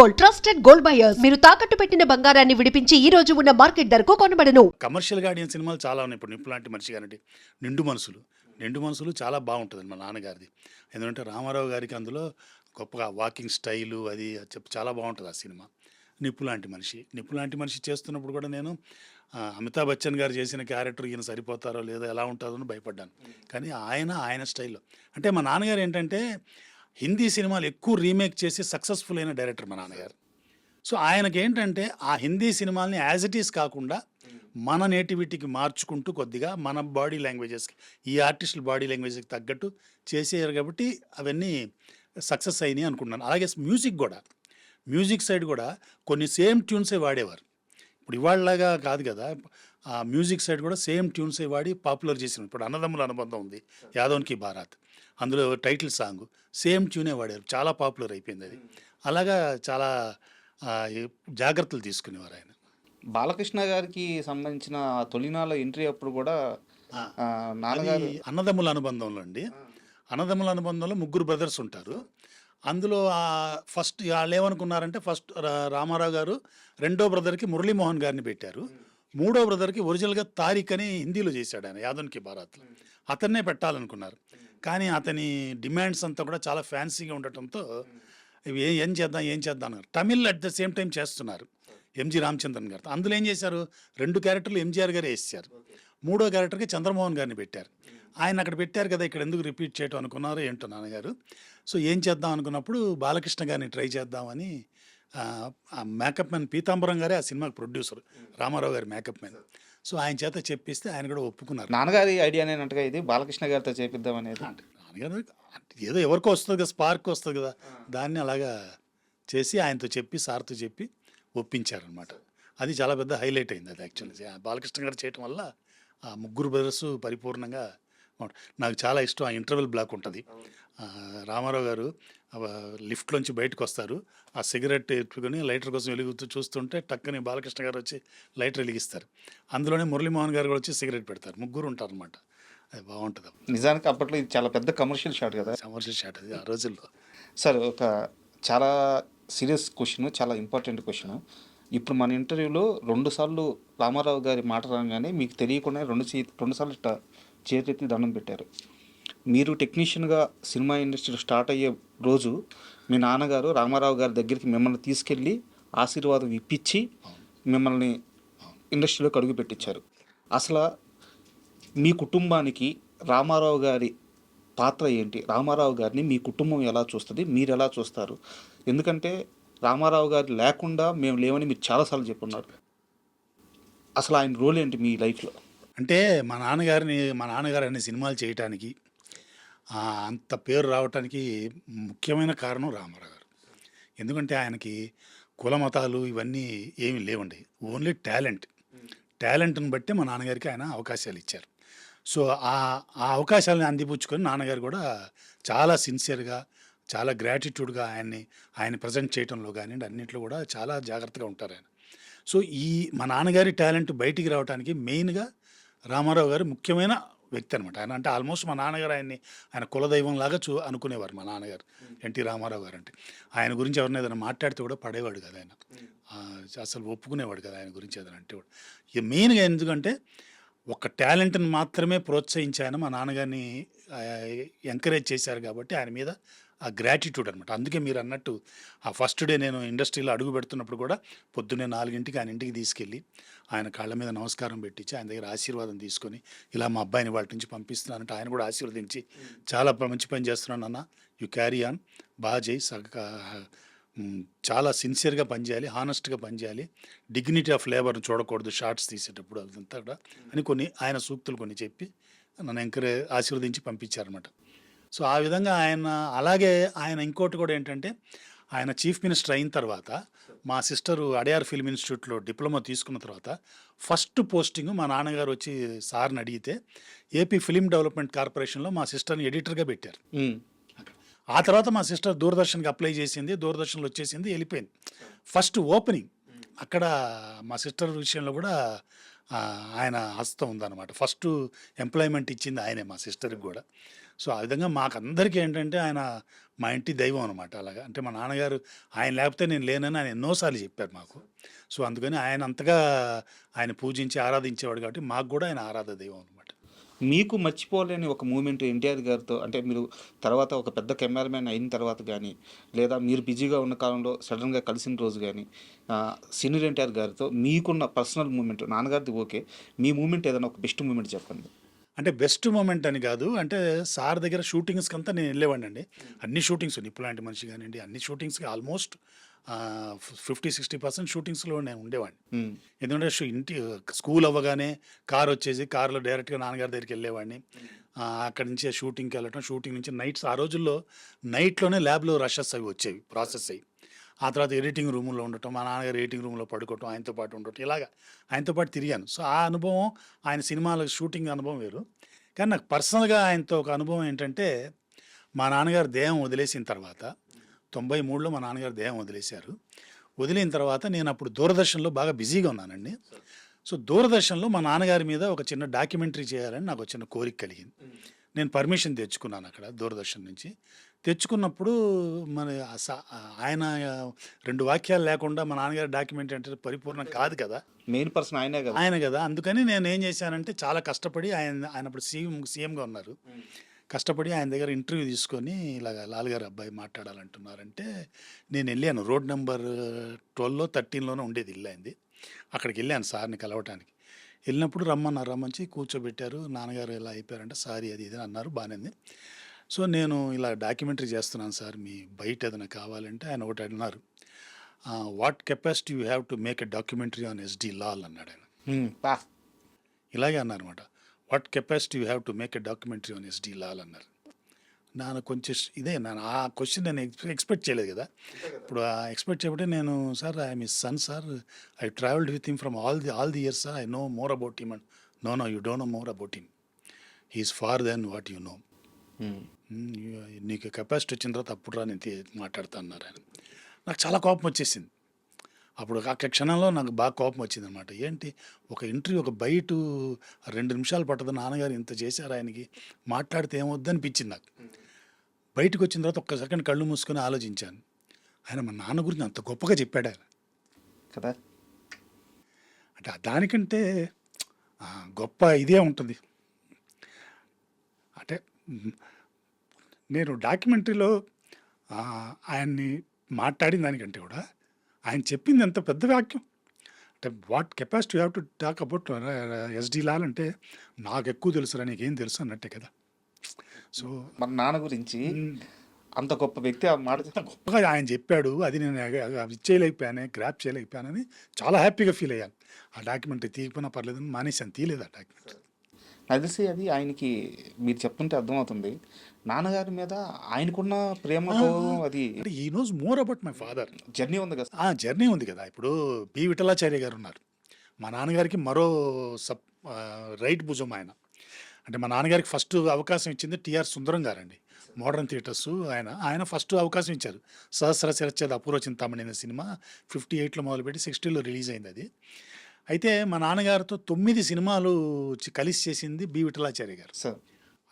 Gold, trusted gold buyers. మీరు తాకట్టు పెట్టిన బంగారాన్ని విడిపించి ఈ రోజు ఉన్న మార్కెట్ ధరకు కొనబడను. కమర్షియల్గా ఆడిన సినిమాలు చాలా ఉన్నాయి. ఇప్పుడు నిప్పు లాంటి మనిషి కానివ్వండి, నిండు మనసులు చాలా బాగుంటుంది మా నాన్నగారిది. ఎందుకంటే రామారావు గారికి అందులో గొప్పగా వాకింగ్ స్టైలు అది చాలా బాగుంటుంది ఆ సినిమా. నిప్పు లాంటి మనిషి చేస్తున్నప్పుడు కూడా నేను అమితాబ్ బచ్చన్ గారు చేసిన క్యారెక్టర్ ఈయన సరిపోతారో లేదో ఎలా ఉంటుందో అని భయపడ్డాను. కానీ ఆయన స్టైల్లో అంటే మా నాన్నగారు ఏంటంటే హిందీ సినిమాలు ఎక్కువ రీమేక్ చేసి సక్సెస్ఫుల్ అయిన డైరెక్టర్ మా నాన్నగారు. సో ఆయనకి ఏంటంటే ఆ హిందీ సినిమాల్ని యాజ్ ఇట్ ఈస్ కాకుండా మన నేటివిటీకి మార్చుకుంటూ కొద్దిగా మన బాడీ లాంగ్వేజెస్కి ఈ ఆర్టిస్టుల బాడీ లాంగ్వేజ్కి తగ్గట్టు చేసేయారు కాబట్టి అవన్నీ సక్సెస్ అయినాయి అనుకుంటున్నాను. అలాగే మ్యూజిక్ సైడ్ కూడా కొన్ని సేమ్ ట్యూన్సే వాడేవారు. ఇప్పుడు ఇవాళలాగా కాదు కదా, ఆ మ్యూజిక్ సైడ్ కూడా సేమ్ ట్యూన్సే వాడి పాపులర్ చేసిన. ఇప్పుడు అన్నదమ్ముల అనుబంధం ఉంది, యాదవ్కి బారాత్, అందులో టైటిల్ సాంగ్ సేమ్ ట్యూనే వాడారు, చాలా పాపులర్ అయిపోయింది అది. అలాగా చాలా జాగ్రత్తలు తీసుకునేవారు ఆయన. బాలకృష్ణ గారికి సంబంధించిన తొలినాళ్ళ ఎంట్రీ అప్పుడు కూడా నాన్నగారు అన్నదమ్ముల అనుబంధంలో అండి. అన్నదమ్ముల అనుబంధంలో ముగ్గురు బ్రదర్స్ ఉంటారు. అందులో ఫస్ట్ వాళ్ళు ఏమనుకున్నారంటే ఫస్ట్ రామారావు గారు రెండో బ్రదర్కి మురళీమోహన్ గారిని పెట్టారు. మూడో బ్రదర్కి ఒరిజినల్గా తారిక్ అని హిందీలో చేశాడు ఆయన, యాదవ్కి బారాత్లో. అతన్నే పెట్టాలనుకున్నారు. కానీ అతని డిమాండ్స్ అంతా కూడా చాలా ఫ్యాన్సీగా ఉండటంతో ఏం చేద్దాం అన్నారు. Tamil at the same time చేస్తున్నారు ఎంజి రామచంద్రన్ గారు. అందులో ఏం చేశారు, 2 క్యారెక్టర్లు ఎంజీఆర్ గారే వేసారు. మూడో క్యారెక్టర్కి చంద్రమోహన్ గారిని పెట్టారు. ఆయన అక్కడ పెట్టారు కదా, ఇక్కడ ఎందుకు రిపీట్ చేయటం అనుకున్నారో ఏంటో నాన్నగారు. సో ఏం చేద్దాం అనుకున్నప్పుడు బాలకృష్ణ గారిని ట్రై చేద్దామని మేకప్ మ్యాన్ పీతాంబరం గారే ఆ సినిమాకి ప్రొడ్యూసర్, రామారావు గారి మేకప్ మ్యాన్. సో ఆయన చేత చెప్పిస్తే ఆయన కూడా ఒప్పుకున్నారు. నాన్నగారి ఐడియానేనట్టుగా ఇది బాలకృష్ణ గారితో చేపిద్దాం అనేది. నాన్నగారు ఏదో ఎవరికో వస్తుంది కదా, స్పార్క్ వస్తుంది కదా, దాన్ని అలాగా చేసి ఆయనతో చెప్పి సార్తో చెప్పి ఒప్పించారనమాట. అది చాలా పెద్ద హైలైట్ అయింది. అది యాక్చువల్లీ బాలకృష్ణ గారు చేయటం వల్ల ఆ ముగ్గురు బ్రదర్స్ పరిపూర్ణంగా నాకు చాలా ఇష్టం. ఆ ఇంటర్వెల్ బ్లాక్ ఉంటుంది. రామారావు గారు లిఫ్ట్లోంచి బయటకు వస్తారు, ఆ సిగరెట్ ఎత్తుకొని లైటర్ కోసం వెలుగుతూ చూస్తుంటే టక్కని బాలకృష్ణ గారు వచ్చి లైటర్ వెలిగిస్తారు. అందులోనే మురళీమోహన్ గారు కూడా వచ్చి సిగరెట్ పెడతారు. ముగ్గురు ఉంటారు అనమాట. అది బాగుంటుంది. నిజానికి అప్పట్లో ఇది చాలా పెద్ద కమర్షియల్ షాట్ కదా. కమర్షియల్ షాట్ అది ఆ రోజుల్లో. సార్, ఒక చాలా సీరియస్ క్వశ్చన్, చాలా ఇంపార్టెంట్ క్వశ్చన్. ఇప్పుడు మన ఇంటర్వ్యూలో 2 సార్లు రామారావు గారి మాట రాగానే మీకు తెలియకుండా 2 సార్లు చేతి దండం పెట్టారు. మీరు టెక్నీషియన్గా సినిమా ఇండస్ట్రీలో స్టార్ట్ అయ్యే రోజు మీ నాన్నగారు రామారావు గారి దగ్గరికి మిమ్మల్ని తీసుకెళ్ళి ఆశీర్వాదం ఇప్పించి మిమ్మల్ని ఇండస్ట్రీలోకి అడుగు పెట్టించారు. అసలు మీ కుటుంబానికి రామారావు గారి పాత్ర ఏంటి? రామారావు గారిని మీ కుటుంబం ఎలా చూస్తుంది, మీరు ఎలా చూస్తారు? ఎందుకంటే రామారావు గారు లేకుండా మేము లేవని మీరు చాలాసార్లు చెప్పున్నారు. అసలు ఆయన రోల్ ఏంటి మీ లైఫ్లో? అంటే మా నాన్నగారు అనే సినిమాలు చేయటానికి అంత పేరు రావటానికి ముఖ్యమైన కారణం రామారావు గారు. ఎందుకంటే ఆయనకి కుల మతాలు ఇవన్నీ ఏమీ లేవండి. ఓన్లీ టాలెంట్ని బట్టి మా నాన్నగారికి ఆయన అవకాశాలు ఇచ్చారు. సో ఆ అవకాశాలను అందిపుచ్చుకొని నాన్నగారు కూడా చాలా సిన్సియర్గా, చాలా గ్రాటిట్యూడ్గా ఆయన ప్రజెంట్ చేయడంలో కానివ్వండి అన్నింటిలో కూడా చాలా జాగ్రత్తగా ఉంటారు ఆయన. సో మా నాన్నగారి టాలెంట్ బయటికి రావడానికి మెయిన్గా రామారావు గారు ముఖ్యమైన వ్యక్తి అనమాట. ఆయన అంటే ఆల్మోస్ట్ మా నాన్నగారు ఆయన కులదైవం లాగా అనుకునేవారు మా నాన్నగారు. ఎన్టీ రామారావు గారు అంటే ఆయన గురించి ఎవరిని ఏదైనా మాట్లాడితే కూడా పడేవాడు కదా ఆయన, అసలు ఒప్పుకునేవాడు కదా ఆయన గురించి ఏదైనా అంటే కూడా. ఇక మెయిన్గా ఎందుకంటే ఒక టాలెంట్ని మాత్రమే ప్రోత్సహించి ఆయన మా నాన్నగారిని ఎంకరేజ్ చేశారు కాబట్టి ఆయన మీద ఆ గ్రాటిట్యూడ్ అనమాట. అందుకే మీరు అన్నట్టు ఆ ఫస్ట్ డే నేను ఇండస్ట్రీలో అడుగు పెడుతున్నప్పుడు కూడా పొద్దున్నే 4 ఆయన ఇంటికి తీసుకెళ్ళి ఆయన కాళ్ళ మీద నమస్కారం పెట్టించి ఆయన దగ్గర ఆశీర్వాదం తీసుకొని ఇలా మా అబ్బాయిని వాళ్ళ నుంచి పంపిస్తున్నానంటే ఆయన కూడా ఆశీర్వదించి చాలా మంచి పని చేస్తున్నాను అన్న, యు క్యారీ ఆన్, బాగా చేయి, చాలా సిన్సియర్గా పనిచేయాలి, హానెస్ట్గా పనిచేయాలి, డిగ్నిటీ ఆఫ్ లేబర్ని చూడకూడదు షార్ట్స్ తీసేటప్పుడు అదంతా కూడా అని కొన్ని ఆయన సూక్తులు కొన్ని చెప్పి నన్ను ఆశీర్వదించి పంపించారనమాట. సో ఆ విధంగా అలాగే ఆయన ఇంకోటి కూడా ఏంటంటే ఆయన చీఫ్ మినిస్టర్ అయిన తర్వాత మా సిస్టరు అడయార్ ఫిల్మ్ ఇన్స్టిట్యూట్లో డిప్లొమా తీసుకున్న తర్వాత ఫస్ట్ పోస్టింగ్ మా నాన్నగారు వచ్చి సార్ని అడిగితే ఏపీ ఫిలిం డెవలప్మెంట్ కార్పొరేషన్లో మా సిస్టర్ని ఎడిటర్గా పెట్టారు. ఆ తర్వాత మా సిస్టర్ దూరదర్శన్కి అప్లై చేసింది, దూరదర్శన్లో వచ్చేసింది, వెళ్ళిపోయింది. ఫస్ట్ ఓపెనింగ్ అక్కడ మా సిస్టర్ విషయంలో కూడా ఆయన హస్తం ఉందన్నమాట. ఫస్ట్ ఎంప్లాయ్మెంట్ ఇచ్చింది ఆయనే మా సిస్టర్కి కూడా. సో ఆ విధంగా మాకందరికీ ఏంటంటే ఆయన మా ఇంటి దైవం అనమాట. అలాగా అంటే మా నాన్నగారు ఆయన లేకపోతే నేను లేనని ఆయన ఎన్నోసార్లు చెప్పారు మాకు. సో అందుకని ఆయన అంతగా ఆయన పూజించి ఆరాధించేవాడు కాబట్టి మాకు కూడా ఆయన ఆరాధ దైవం అనమాట. మీకు మర్చిపోలేని ఒక మూమెంట్ ఎన్టీఆర్ గారితో అంటే మీరు తర్వాత ఒక పెద్ద కెమెరామ్యాన్ అయిన తర్వాత కానీ లేదా మీరు బిజీగా ఉన్న కాలంలో సడన్గా కలిసిన రోజు కానీ సీనియర్ ఎన్టీఆర్ గారితో మీకున్న పర్సనల్ మూమెంట్ నాన్నగారిది ఓకే, మీ మూమెంట్ ఏదైనా ఒక బెస్ట్ మూమెంట్ చెప్పండి. అంటే బెస్ట్ మూమెంట్ అని కాదు, అంటే సార్ దగ్గర షూటింగ్స్కి అంతా నేను వెళ్ళేవాడిని అండి. అన్ని షూటింగ్స్ నిప్పు లాంటి మనిషి కానివ్వండి, అన్ని షూటింగ్స్కి ఆల్మోస్ట్ 50-60% షూటింగ్స్లో నేను ఉండేవాడిని. ఎందుకంటే ఇంటి స్కూల్ అవ్వగానే కార్ వచ్చేసి కార్లో డైరెక్ట్గా నాన్నగారి దగ్గరికి వెళ్ళేవాడిని. అక్కడి నుంచి షూటింగ్కి వెళ్ళటం, షూటింగ్ నుంచి నైట్స్ ఆ రోజుల్లో నైట్లోనే ల్యాబ్లో రషెస్ అవి వచ్చేవి, ప్రాసెస్ అయ్యి. ఆ తర్వాత ఎడిటింగ్ రూమ్లో ఉండటం, మా నాన్నగారు ఎడిటింగ్ రూమ్లో పడుకోవటం, ఆయనతో పాటు ఉండటం, ఇలాగా ఆయనతో పాటు తిరిగాను. సో ఆ అనుభవం, ఆయన సినిమాల షూటింగ్ అనుభవం వేరు. కానీ నాకు పర్సనల్గా ఆయనతో ఒక అనుభవం ఏంటంటే, మా నాన్నగారు దేహం వదిలేసిన తర్వాత 93లో మా నాన్నగారు దేహం వదిలేశారు. వదిలిన తర్వాత నేను అప్పుడు దూరదర్శన్లో బాగా బిజీగా ఉన్నానండి. సో దూరదర్శన్లో మా నాన్నగారి మీద ఒక చిన్న డాక్యుమెంటరీ చేయాలని నాకు ఒక చిన్న కోరిక కలిగింది. నేను పర్మిషన్ తెచ్చుకున్నాను అక్కడ దూరదర్శన్ నుంచి. తెచ్చుకున్నప్పుడు మరి ఆయన 2 వాక్యాలు లేకుండా మా నాన్నగారి డాక్యుమెంటరీ అంటే పరిపూర్ణం కాదు కదా, మెయిన్ పర్సన్ ఆయన కదా. అందుకని నేను ఏం చేశానంటే చాలా కష్టపడి ఆయన అప్పుడు సీఎంగా ఉన్నారు. కష్టపడి ఆయన దగ్గర ఇంటర్వ్యూ తీసుకొని ఇలాగ లాల్గారు అబ్బాయి మాట్లాడాలంటున్నారంటే నేను వెళ్ళాను. రోడ్ నెంబర్ 12లో 13లోనో ఉండేది ఇల్లు అయింది. అక్కడికి వెళ్ళాను సార్ని కలవటానికి. వెళ్ళినప్పుడు రమ్మని కూర్చోబెట్టారు. నాన్నగారు ఇలా అయిపోయారంటే సారీ అది ఇది అన్నారు, బాగానే ఉంది. సో నేను ఇలా డాక్యుమెంటరీ చేస్తున్నాను సార్, మీ బయట ఏదైనా కావాలంటే ఆయన ఒకటి అన్నారు, what capacity you have to make a documentary on SD Lal అన్నాడు ఆయన. ఇలాగే అన్నారన్నమాట, what capacity you have to make a documentary on SD Lal అన్నారు. నాకు కొంచెం నేను ఆ క్వశ్చన్ నేను ఎక్స్పెక్ట్ చేయలేదు కదా. ఇప్పుడు ఎక్స్పెక్ట్ చేయబట్టే నేను sir I miss son sir, I travelled with him from all the years sir, I know more about him and no you don't know more about him, he's far then what you know. నీకు capacity వచ్చిన తర్వాత అప్పుడు రా నేను మాట్లాడుతా అన్నారు ఆయన. నాకు చాలా కోపం వచ్చేసింది అప్పుడు. ఆ క్షణంలో నాకు బాగా కోపం వచ్చింది అనమాట. ఏంటి ఒక ఇంటర్వ్యూ ఒక బయట 2 నిమిషాలు పట్టదు, నాన్నగారు ఇంత చేశారు ఆయనకి, మాట్లాడితే ఏమొద్దు అనిపించింది నాకు. బయటకు వచ్చిన తర్వాత ఒక్క సెకండ్ కళ్ళు మూసుకొని ఆలోచించాను, ఆయన మా నాన్న గురించి అంత గొప్పగా చెప్పాడు ఆయన కదా. అంటే దానికంటే గొప్ప ఇదే ఉంటుంది. అంటే నేను డాక్యుమెంటరీలో ఆయన్ని మాట్లాడిన దానికంటే కూడా ఆయన చెప్పింది ఎంత పెద్ద వాక్యం. అంటే what capacity you have to talk about SD Lal అంటే నాకు ఎక్కువ తెలుసురా నీకేం తెలుసు అన్నట్టే కదా. సో మన నాన్న గురించి అంత గొప్ప వ్యక్తి ఆ మాట గొప్పగా ఆయన చెప్పాడు, అది నేను ఇచ్చేయలేకపోయాను, గ్రాప్ చేయలేకపోయానని చాలా హ్యాపీగా ఫీల్ అయ్యాను. ఆ డాక్యుమెంటరీ తీయకపోయినా పర్లేదని మానేసాను, తీయలేదు ఆ డాక్యుమెంటరీ. నాకు తెలిసి అది ఆయనకి మీరు చెప్తుంటే అర్థమవుతుంది, నాన్నగారి మీద ఆయనకున్న ప్రేమ అది అంటే ఈ nose more about my father. Journey ఉంది కదా. జర్నీ ఉంది కదా. ఇప్పుడు పి విఠలాచార్య గారు ఉన్నారు, మా నాన్నగారికి మరో రైట్ భుజం ఆయన. అంటే మా నాన్నగారికి ఫస్ట్ అవకాశం ఇచ్చింది టిఆర్ సుందరం గారండి, మోడర్న్ థియేటర్స్. ఆయన ఫస్ట్ అవకాశం ఇచ్చారు. సహస్ర శరచేద అపూర్వ చింతామణి అనే సినిమా 58లో మొదలుపెట్టి 60లో రిలీజ్ అయింది అది. అయితే మా నాన్నగారితో 9 సినిమాలు కలిసి చేసింది బి విఠలాచార్య గారు.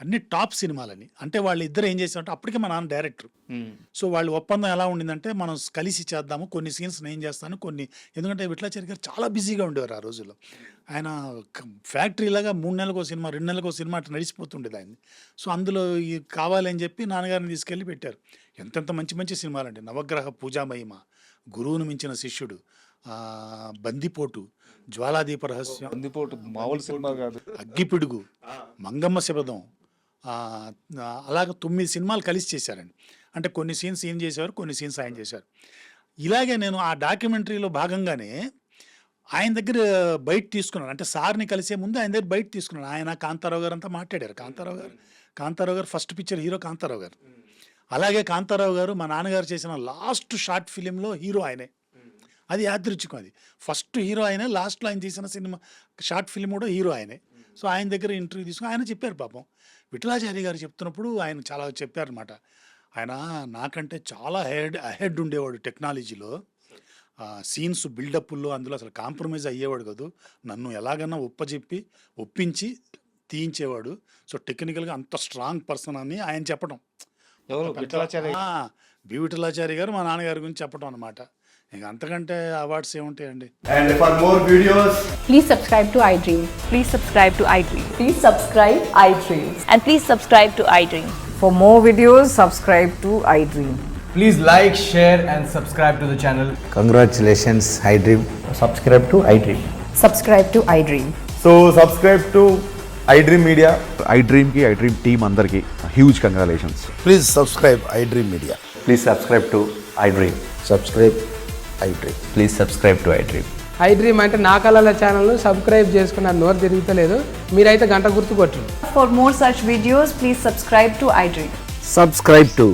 అన్ని టాప్ సినిమాలని. అంటే వాళ్ళు ఇద్దరు ఏం చేశారంటే అప్పటికే మా నాన్న డైరెక్టర్. సో వాళ్ళ ఒప్పందం ఎలా ఉండిందంటే మనం కలిసి చేద్దాము, కొన్ని సీన్స్ నేను చేస్తాను, కొన్ని, ఎందుకంటే విఠలాచార్య గారు చాలా బిజీగా ఉండేవారు ఆ రోజుల్లో. ఆయన ఫ్యాక్టరీలాగా 3 నెలలకు సినిమా 2 నెలలకు సినిమా అట్లా నడిచిపోతుండేది ఆయన. సో అందులో కావాలని చెప్పి నాన్నగారిని తీసుకెళ్ళి పెట్టారు. ఎంతెంత మంచి మంచి సినిమాలు అండి, నవగ్రహ పూజా మహిమ, గురువును మించిన శిష్యుడు, బందిపోటు, జ్వాలాదీప రహస్యం, బందిపోటు మామూలు సినిమా కాదు, అగ్గిపిడుగు, మంగమ్మ శబదం, అలాగ 9 సినిమాలు కలిసి చేశారండి. అంటే కొన్ని సీన్స్ ఏం చేశారు, కొన్ని సీన్స్ ఆయన చేశారు. ఇలాగే నేను ఆ డాక్యుమెంటరీలో భాగంగానే ఆయన దగ్గర బయట తీసుకున్నాను. అంటే సార్ని కలిసే ముందు ఆయన దగ్గర బయట తీసుకున్నాను. ఆయన కాంతారావు గారు అంతా మాట్లాడారు. కాంతారావు గారు ఫస్ట్ పిక్చర్ హీరో కాంతారావు గారు. అలాగే కాంతారావు గారు మా నాన్నగారు చేసిన లాస్ట్ షార్ట్ ఫిలింలో హీరో ఆయనే. అది యాదృచ్ఛికం. అది ఫస్ట్ హీరో ఆయనే, లాస్ట్లో ఆయన తీసిన సినిమా షార్ట్ ఫిలిం కూడా హీరో ఆయనే. సో ఆయన దగ్గర ఇంటర్వ్యూ తీసుకుని ఆయన చెప్పారు. పాపం విఠలాచార్య గారు చెప్తున్నప్పుడు ఆయన చాలా చెప్పారనమాట. ఆయన నాకంటే చాలా అహెడ్ ఉండేవాడు టెక్నాలజీలో, సీన్స్ బిల్డప్లో, అందులో అసలు కాంప్రమైజ్ అయ్యేవాడు కాదు. నన్ను ఎలాగన్నా ఒప్పించి తీయించేవాడు. సో టెక్నికల్గా అంత స్ట్రాంగ్ పర్సన్ అని ఆయన చెప్పడం. ఎవరు విఠలాచార్య బి విఠలాచారి గారు మా నాన్నగారి గురించి చెప్పడం అనమాట. ఇంక అంతకంటే awards ఏముంటాయండి. And for more videos, Please subscribe to iDream. Please subscribe to iDream. Please subscribe iDream. And please subscribe to iDream. For more videos, subscribe to iDream. please like, share, and subscribe to the channel. Congratulations, iDream. subscribe to iDream. Subscribe to iDream. So subscribe to iDream Media. iDream ki iDream team andarki huge congratulations. Please subscribe iDream Media. Please subscribe to iDream. Subscribe iDream. Please subscribe to iDream. iDream అంటే నా కళల ఛానల్ను subscribe చేసుకున్న నోరు తిరుగుతలేదు, మీరైతే గంట గుర్తు కొట్టండి. For more such videos, please subscribe to iDream. Subscribe to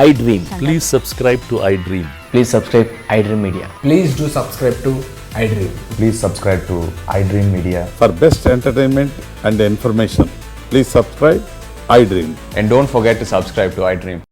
iDream. Please subscribe to iDream. Please subscribe iDream Media. Please do subscribe to iDream. Please subscribe to iDream Media. For best entertainment and information, please subscribe iDream. And don't forget to subscribe to iDream.